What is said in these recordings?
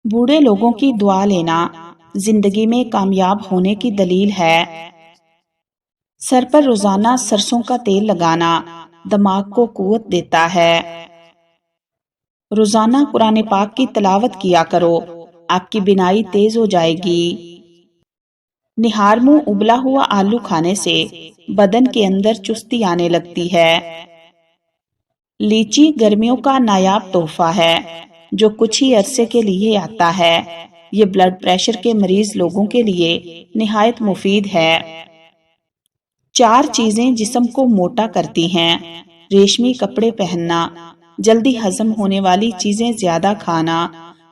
बूढ़े लोगों की दुआ लेना जिंदगी में कामयाब होने की दलील है। सर पर रोजाना सरसों का तेल लगाना दिमाग को कुव्वत देता है। रोजाना कुरान पाक की तिलावत किया करो, आपकी बिनाई तेज हो जाएगी। निहार मुंह उबला हुआ आलू खाने से बदन के अंदर चुस्ती आने लगती है। लीची गर्मियों का नायाब तोहफा है जो कुछ ही अरसे के लिए आता है। ये ब्लड प्रेशर के मरीज लोगों के लिए निहायत मुफीद है। 4 चीजें जिस्म को मोटा करती हैं। रेशमी कपड़े पहनना, जल्दी हजम होने वाली चीजें ज्यादा खाना,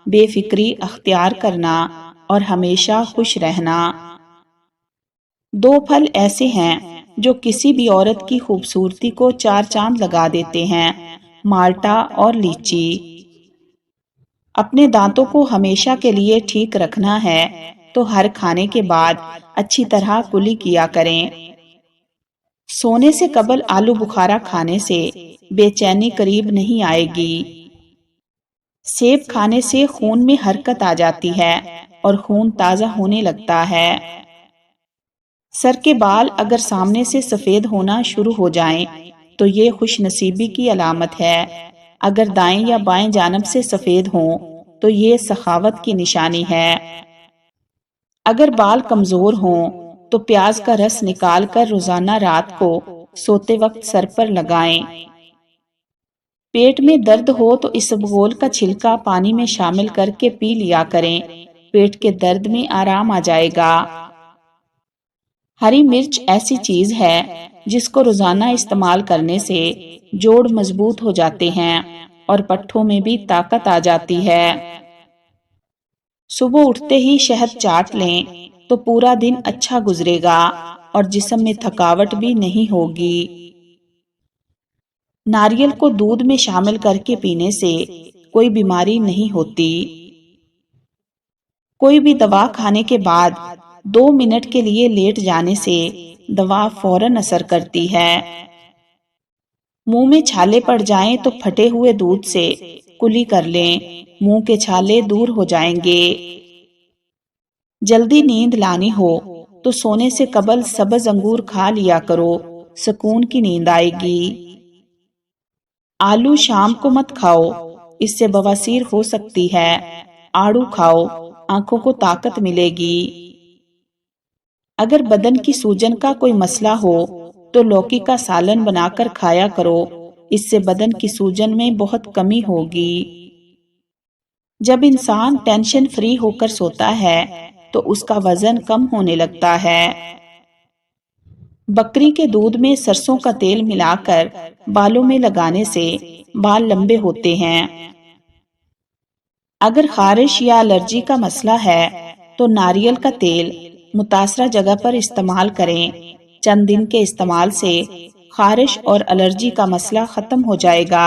बेफिक्री अख्तियार करना और हमेशा खुश रहना। 2 फल ऐसे हैं जो किसी भी औरत की खूबसूरती को 4 चांद लगा देते हैं, माल्टा और लीची। अपने दांतों को हमेशा के लिए ठीक रखना है तो हर खाने के बाद अच्छी तरह कुली किया करें। सोने से कबल आलू बुखारा खाने से बेचैनी करीब नहीं आएगी। सेब खाने से खून में हरकत आ जाती है और खून ताजा होने लगता है। सर के बाल अगर सामने से सफेद होना शुरू हो जाएं, तो ये खुशनसीबी की अलामत है। अगर दाएं या बाएं जानब से सफेद हों, तो ये सखावत की निशानी है। अगर बाल कमजोर हों, तो प्याज का रस निकाल कर रोजाना रात को सोते वक्त सर पर लगाएं। पेट में दर्द हो तो इसबगोल का छिलका पानी में शामिल करके पी लिया करें, पेट के दर्द में आराम आ जाएगा। हरी मिर्च ऐसी चीज है जिसको रोजाना इस्तेमाल करने से जोड़ मजबूत हो जाते हैं और पट्ठों में भी ताकत आ जाती है। सुबह उठते ही शहद चाट लें तो पूरा दिन अच्छा गुजरेगा और जिस्म में थकावट भी नहीं होगी। नारियल को दूध में शामिल करके पीने से कोई बीमारी नहीं होती। कोई भी दवा खाने के बाद 2 मिनट के लिए लेट जाने से दवा फौरन असर करती है। मुंह में छाले पड़ जाएं तो फटे हुए दूध से कुली कर लें, मुंह के छाले दूर हो जाएंगे। जल्दी नींद लानी हो तो सोने से कबल सब्ज अंगूर खा लिया करो, सुकून की नींद आएगी। आलू शाम को मत खाओ, इससे बवासीर हो सकती है। आड़ू खाओ, आंखों को ताकत मिलेगी। अगर बदन की सूजन का कोई मसला हो तो लौकी का सालन बनाकर खाया करो, इससे बदन की सूजन में बहुत कमी होगी। जब इंसान टेंशन फ्री होकर सोता है तो उसका वजन कम होने लगता है। बकरी के दूध में सरसों का तेल मिलाकर बालों में लगाने से बाल लंबे होते हैं। अगर खारिश या एलर्जी का मसला है तो नारियल का तेल मुतासरा जगह पर इस्तेमाल करें। चंद दिन के इस्तेमाल से खारिश और एलर्जी का मसला खत्म हो जाएगा।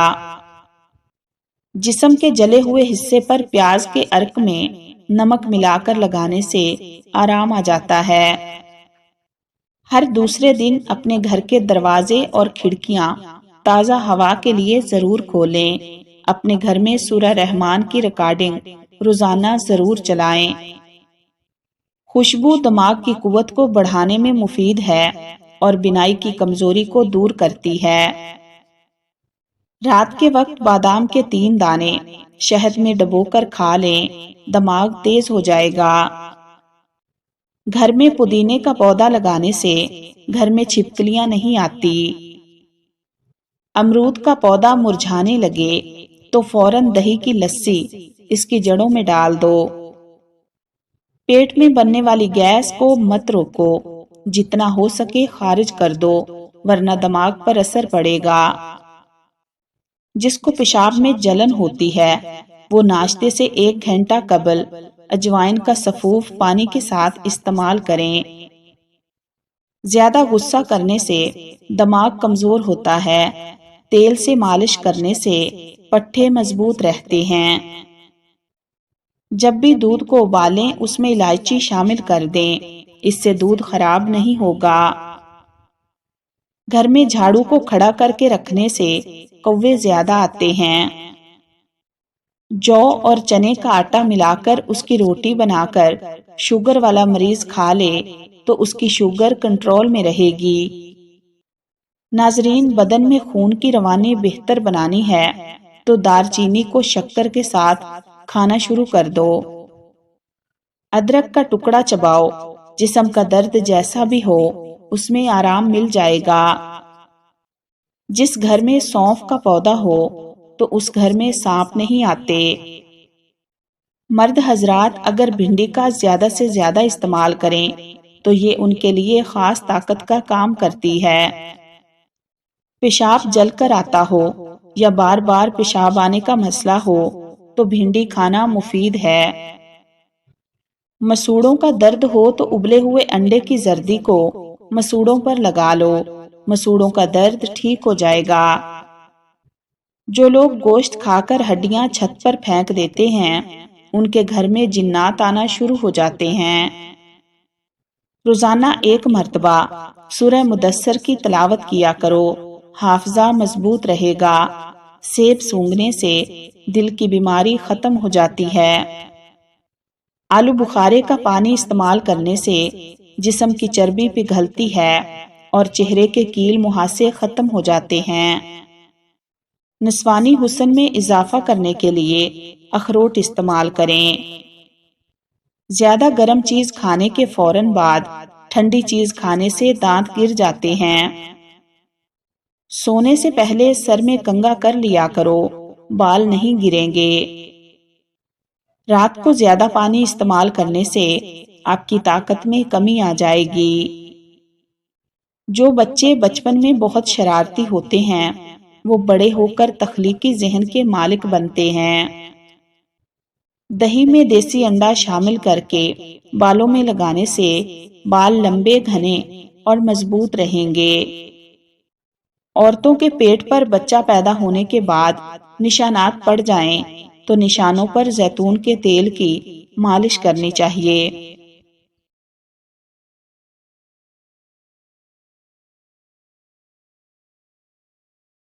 जिस्म के जले हुए हिस्से पर प्याज के अर्क में नमक मिलाकर लगाने से आराम आ जाता है। हर दूसरे दिन अपने घर के दरवाजे और खिड़कियां ताज़ा हवा के लिए जरूर खोलें। अपने घर में सूरह रहमान की रिकॉर्डिंग रोजाना जरूर चलाएं। खुशबू दिमाग की कुव्वत को बढ़ाने में मुफीद है और बिनाई की कमजोरी को दूर करती है। रात के वक्त बादाम के 3 दाने शहद में डुबोकर खा लें, दिमाग तेज हो जाएगा। घर में पुदीने का पौधा लगाने से घर में छिपकलियां नहीं आती। अमरूद का पौधा मुरझाने लगे तो फौरन दही की लस्सी इसकी जड़ों में डाल दो। पेट में बनने वाली गैस को मत रोको, जितना हो सके खारिज कर दो, वरना दिमाग पर असर पड़ेगा। जिसको पेशाब में जलन होती है वो नाश्ते से 1 घंटा कबल अजवाइन का सफूफ पानी के साथ इस्तेमाल करें। ज्यादा गुस्सा करने से दिमाग कमजोर होता है। तेल से मालिश करने से पट्ठे मजबूत रहते हैं। जब भी दूध को उबालें उसमें इलायची शामिल कर दें, इससे दूध खराब नहीं होगा। घर में झाड़ू को खड़ा करके रखने से कौवे ज्यादा आते हैं। جو اور چنے کا آٹا ملا کر اس کی روٹی بنا کر شوگر والا مریض کھا لے تو اس کی شوگر کنٹرول میں رہے گی۔ ناظرین، بدن میں خون کی روانی بہتر بنانی ہے تو دار چینی کو شکر کے ساتھ کھانا شروع کر دو۔ ادرک کا ٹکڑا چباؤ، جسم کا درد جیسا بھی ہو اس میں آرام مل جائے گا۔ جس گھر میں سونف کا پودا ہو تو اس گھر میں سانپ نہیں آتے۔ مرد حضرات اگر بھنڈی کا زیادہ سے زیادہ استعمال کریں تو یہ ان کے لیے خاص طاقت کا کام کرتی ہے۔ پیشاب جل کر آتا ہو یا بار بار پیشاب آنے کا مسئلہ ہو تو بھنڈی کھانا مفید ہے۔ مسوڑوں کا درد ہو تو ابلے ہوئے انڈے کی زردی کو مسوڑوں پر لگا لو، مسوڑوں کا درد ٹھیک ہو جائے گا۔ جو لوگ گوشت کھا کر ہڈیاں چھت پر پھینک دیتے ہیں ان کے گھر میں جنات آنا شروع ہو جاتے ہیں۔ روزانہ 1 مرتبہ سورہ مدثر کی تلاوت کیا کرو، حافظہ مضبوط رہے گا۔ سیب سونگھنے سے دل کی بیماری ختم ہو جاتی ہے۔ آلو بخارے کا پانی استعمال کرنے سے جسم کی چربی پگھلتی ہے اور چہرے کے کیل مہاسے ختم ہو جاتے ہیں۔ نسوانی حسن میں اضافہ کرنے کے لیے اخروٹ استعمال کریں۔ زیادہ گرم چیز کھانے کے فوراً بعد ٹھنڈی چیز کھانے سے دانت گر جاتے ہیں۔ سونے سے پہلے سر میں کنگھا کر لیا کرو، بال نہیں گریں گے۔ رات کو زیادہ پانی استعمال کرنے سے آپ کی طاقت میں کمی آ جائے گی۔ جو بچے بچپن میں بہت شرارتی ہوتے ہیں وہ بڑے ہو کر تخلیقی ذہن کے مالک بنتے ہیں۔ دہی میں دیسی انڈا شامل کر کے بالوں میں لگانے سے بال لمبے، گھنے اور مضبوط رہیں گے۔ عورتوں کے پیٹ پر بچہ پیدا ہونے کے بعد نشانات پڑ جائیں تو نشانوں پر زیتون کے تیل کی مالش کرنی چاہیے۔